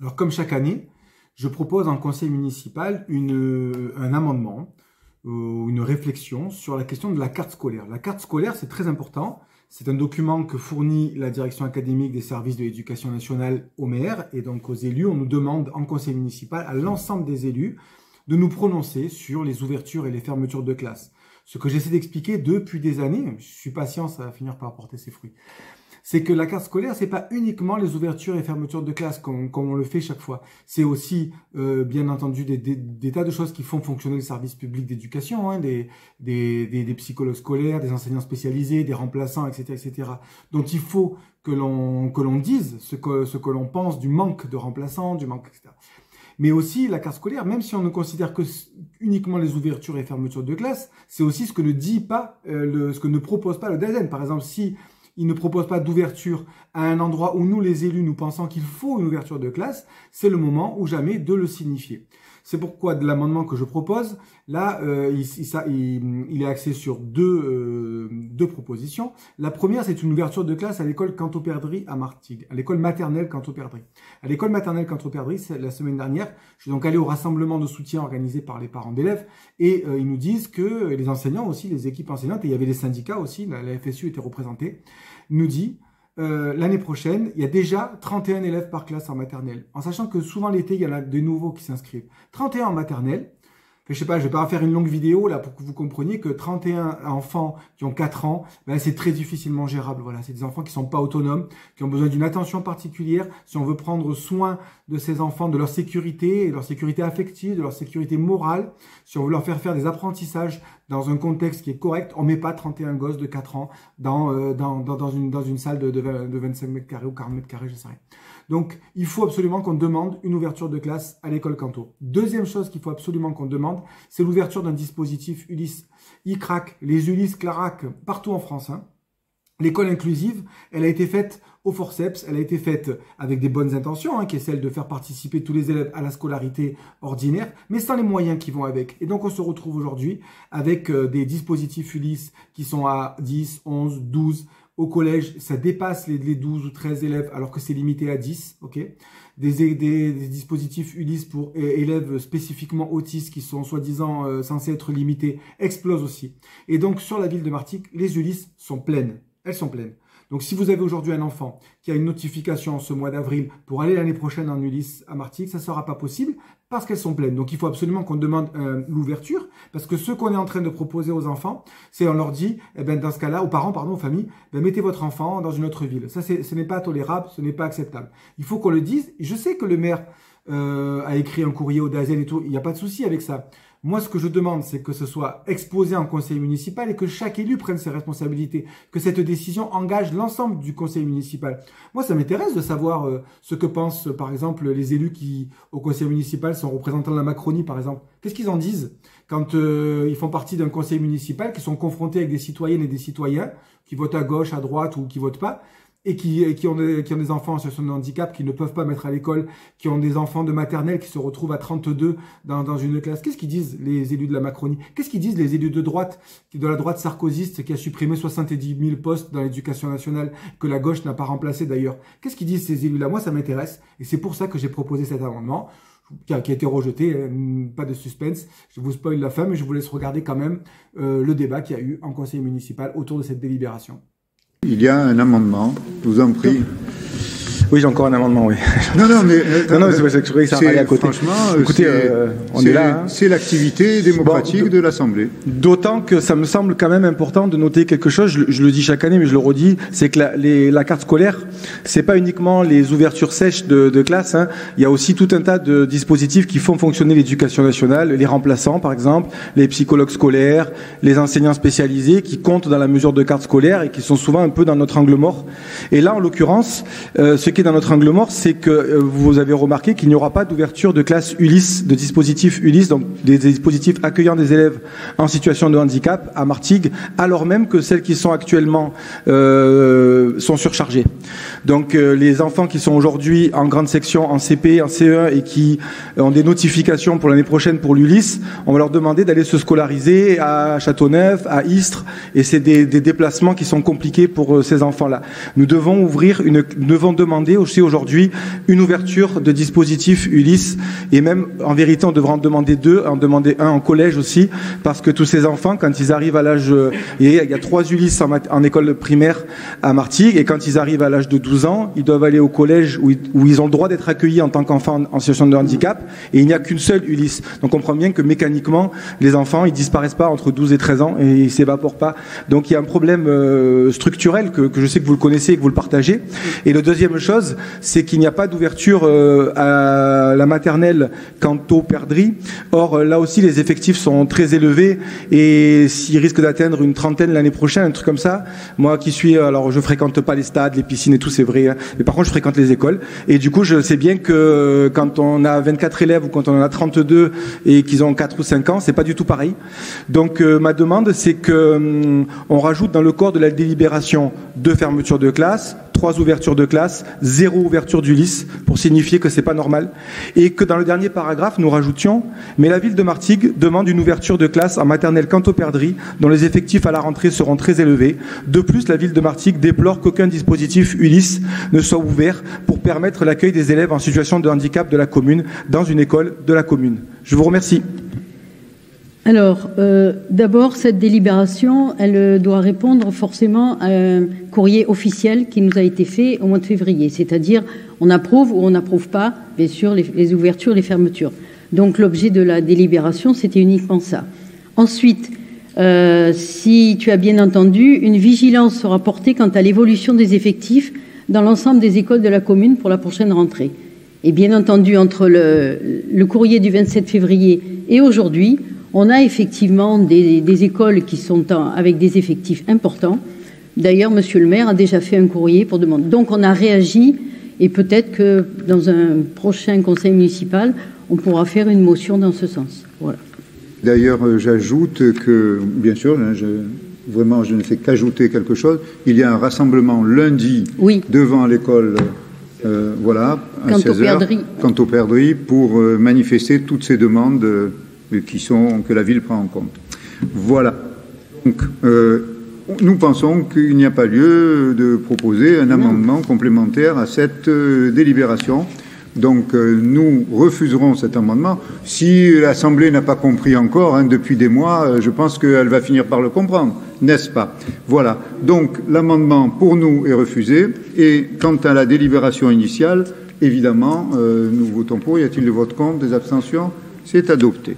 Alors, comme chaque année, je propose en conseil municipal un amendement ou une réflexion sur la question de la carte scolaire. La carte scolaire, c'est très important. C'est un document que fournit la direction académique des services de l'éducation nationale aux maires et donc aux élus. On nous demande en conseil municipal, à l'ensemble des élus, de nous prononcer sur les ouvertures et les fermetures de classes. Ce que j'essaie d'expliquer depuis des années, je suis patient, ça va finir par porter ses fruits, c'est que la carte scolaire, c'est pas uniquement les ouvertures et fermetures de classe comme on le fait chaque fois. C'est aussi, bien entendu, des tas de choses qui font fonctionner le service public d'éducation, hein, des psychologues scolaires, des enseignants spécialisés, des remplaçants, etc., etc. dont il faut que l'on dise ce que l'on pense du manque de remplaçants, du manque, etc. Mais aussi la carte scolaire, même si on ne considère que uniquement les ouvertures et fermetures de classe, c'est aussi ce que ne dit pas, ce que ne propose pas le DAZEN. Par exemple, si il ne propose pas d'ouverture à un endroit où nous, les élus, nous pensons qu'il faut une ouverture de classe, c'est le moment ou jamais de le signifier. C'est pourquoi de l'amendement que je propose, là, il est axé sur deux propositions. La première, c'est une ouverture de classe à l'école Canto-Perdrix à Martigues, à l'école maternelle Canto-Perdrix. À l'école maternelle Canto-Perdrix, la semaine dernière, je suis donc allé au rassemblement de soutien organisé par les parents d'élèves et ils nous disent que les enseignants aussi, les équipes enseignantes, et il y avait les syndicats aussi, la FSU était représentée, nous dit l'année prochaine, il y a déjà 31 élèves par classe en maternelle. En sachant que souvent l'été, il y en a de nouveaux qui s'inscrivent. 31 en maternelle. Je sais pas, je vais pas faire une longue vidéo là pour que vous compreniez que 31 enfants qui ont 4 ans, ben, c'est très difficilement gérable. Voilà, c'est des enfants qui sont pas autonomes, qui ont besoin d'une attention particulière. Si on veut prendre soin de ces enfants, de leur sécurité affective, de leur sécurité morale, si on veut leur faire des apprentissages dans un contexte qui est correct, on met pas 31 gosses de 4 ans dans une salle de 25 mètres carrés ou 40 mètres carrés, je sais rien. Donc, il faut absolument qu'on demande une ouverture de classe à l'école Canto. Deuxième chose qu'il faut absolument qu'on demande, c'est l'ouverture d'un dispositif Ulysse, ICRAC, les Ulysse, Clarac, partout en France. Hein. L'école inclusive, elle a été faite au forceps, elle a été faite avec des bonnes intentions, hein, qui est celle de faire participer tous les élèves à la scolarité ordinaire, mais sans les moyens qui vont avec. Et donc, on se retrouve aujourd'hui avec des dispositifs Ulysse qui sont à 10, 11, 12. Au collège, ça dépasse les 12 ou 13 élèves alors que c'est limité à 10. Ok. Des dispositifs Ulysse pour élèves spécifiquement autistes qui sont soi-disant censés être limités explosent aussi. Et donc, sur la ville de Martigues, les Ulysse sont pleines. Elles sont pleines. Donc, si vous avez aujourd'hui un enfant qui a une notification ce mois d'avril pour aller l'année prochaine en Ulysse à Martigues, ça ne sera pas possible parce qu'elles sont pleines. Donc, il faut absolument qu'on demande l'ouverture parce que ce qu'on est en train de proposer aux enfants, c'est on leur dit, eh ben, dans ce cas-là, aux parents, pardon, aux familles, ben, mettez votre enfant dans une autre ville. Ça, ce n'est pas tolérable, ce n'est pas acceptable. Il faut qu'on le dise. Je sais que le maire a écrit un courrier au DAZEN et tout. Il n'y a pas de souci avec ça. Moi, ce que je demande, c'est que ce soit exposé en conseil municipal et que chaque élu prenne ses responsabilités, que cette décision engage l'ensemble du conseil municipal. Moi, ça m'intéresse de savoir ce que pensent, par exemple, les élus qui, au conseil municipal, sont représentants de la Macronie, par exemple. Qu'est-ce qu'ils en disent quand ils font partie d'un conseil municipal, qui sont confrontés avec des citoyennes et des citoyens qui votent à gauche, à droite ou qui votent pas, et qui ont des enfants en situation de handicap qui ne peuvent pas mettre à l'école, qui ont des enfants de maternelle qui se retrouvent à 32 dans une classe. Qu'est-ce qu'ils disent les élus de la Macronie? Qu'est-ce qu'ils disent les élus de droite, de la droite sarkozyste qui a supprimé 70 000 postes dans l'éducation nationale, que la gauche n'a pas remplacé d'ailleurs? Qu'est-ce qu'ils disent ces élus-là? Moi, ça m'intéresse et c'est pour ça que j'ai proposé cet amendement qui a été rejeté, pas de suspense. Je vous spoil la fin, mais je vous laisse regarder quand même le débat qu'il y a eu en conseil municipal autour de cette délibération. Il y a un amendement, je vous en prie. Oui, j'ai encore un amendement, oui. Non, mais c'est que ça allait à côté. Franchement, écoutez, on est là. Hein. C'est l'activité démocratique de l'Assemblée. D'autant que ça me semble quand même important de noter quelque chose. Je le dis chaque année, mais je le redis, c'est que la carte scolaire, c'est pas uniquement les ouvertures sèches de classe. Hein. Il y a aussi tout un tas de dispositifs qui font fonctionner l'éducation nationale, les remplaçants, par exemple, les psychologues scolaires, les enseignants spécialisés, qui comptent dans la mesure de carte scolaire et qui sont souvent un peu dans notre angle mort. Et là, en l'occurrence, ce qui est dans notre angle mort, c'est que vous avez remarqué qu'il n'y aura pas d'ouverture de classe Ulysse, de dispositifs Ulysse, donc des dispositifs accueillant des élèves en situation de handicap à Martigues, alors même que celles qui sont actuellement sont surchargées. Donc les enfants qui sont aujourd'hui en grande section, en CP, en CE1 et qui ont des notifications pour l'année prochaine pour l'Ulysse, on va leur demander d'aller se scolariser à Châteauneuf, à Istres, et c'est des déplacements qui sont compliqués pour ces enfants-là. Nous devons demander demander aussi aujourd'hui une ouverture de dispositifs Ulysse, et même en vérité on devrait en demander deux, en demander un en collège aussi, parce que tous ces enfants, quand ils arrivent à l'âge, il y a 3 Ulysse en école primaire à Martigues, et quand ils arrivent à l'âge de 12 ans, ils doivent aller au collège où ils ont le droit d'être accueillis en tant qu'enfants en situation de handicap, et il n'y a qu'une seule Ulysse. Donc on comprend bien que mécaniquement, les enfants, ils disparaissent pas entre 12 et 13 ans, et ils s'évaporent pas. Donc il y a un problème structurel que je sais que vous le connaissez et que vous le partagez. Et la deuxième chose, c'est qu'il n'y a pas d'ouverture à la maternelle Canto-Perdrix. Or, là aussi, les effectifs sont très élevés, et s'ils risquent d'atteindre une trentaine l'année prochaine, un truc comme ça, moi qui suis, alors je fréquente pas les stades, les piscines et tout, c'est vrai, hein, mais par contre je fréquente les écoles, et du coup je sais bien que quand on a 24 élèves ou quand on en a 32 et qu'ils ont 4 ou 5 ans, c'est pas du tout pareil. Donc ma demande, c'est que on rajoute dans le corps de la délibération 2 fermetures de classe, 3 ouvertures de classe, 0 ouverture d'Ulysse, pour signifier que c'est pas normal. Et que dans le dernier paragraphe, nous rajoutions, mais la ville de Martigues demande une ouverture de classe en maternelle Canto-Perdrix, dont les effectifs à la rentrée seront très élevés. De plus, la ville de Martigues déplore qu'aucun dispositif Ulysse ne soit ouvert pour permettre l'accueil des élèves en situation de handicap de la commune dans une école de la commune. Je vous remercie. Alors, d'abord, cette délibération, elle doit répondre forcément à un courrier officiel qui nous a été fait au mois de février, c'est-à-dire on approuve ou on n'approuve pas, bien sûr, les ouvertures, les fermetures. Donc l'objet de la délibération, c'était uniquement ça. Ensuite, si tu as bien entendu, une vigilance sera portée quant à l'évolution des effectifs dans l'ensemble des écoles de la commune pour la prochaine rentrée. Et bien entendu, entre le courrier du 27 février et aujourd'hui, on a effectivement des écoles qui sont avec des effectifs importants. D'ailleurs, monsieur le maire a déjà fait un courrier pour demander. Donc on a réagi, et peut-être que dans un prochain conseil municipal, on pourra faire une motion dans ce sens. Voilà. D'ailleurs, j'ajoute que, bien sûr, vraiment, je ne fais qu'ajouter quelque chose. Il y a un rassemblement lundi devant l'école, voilà, à 16h, Canto-Perdrix, pour manifester toutes ces demandes que la ville prend en compte. Voilà. Donc, nous pensons qu'il n'y a pas lieu de proposer un amendement complémentaire à cette délibération. Donc, nous refuserons cet amendement. Si l'Assemblée n'a pas compris encore, depuis des mois, je pense qu'elle va finir par le comprendre, n'est-ce pas? Voilà. Donc, l'amendement, pour nous, est refusé. Et quant à la délibération initiale, évidemment, nous votons pour. Y a-t-il des votes contre, des abstentions? C'est adopté.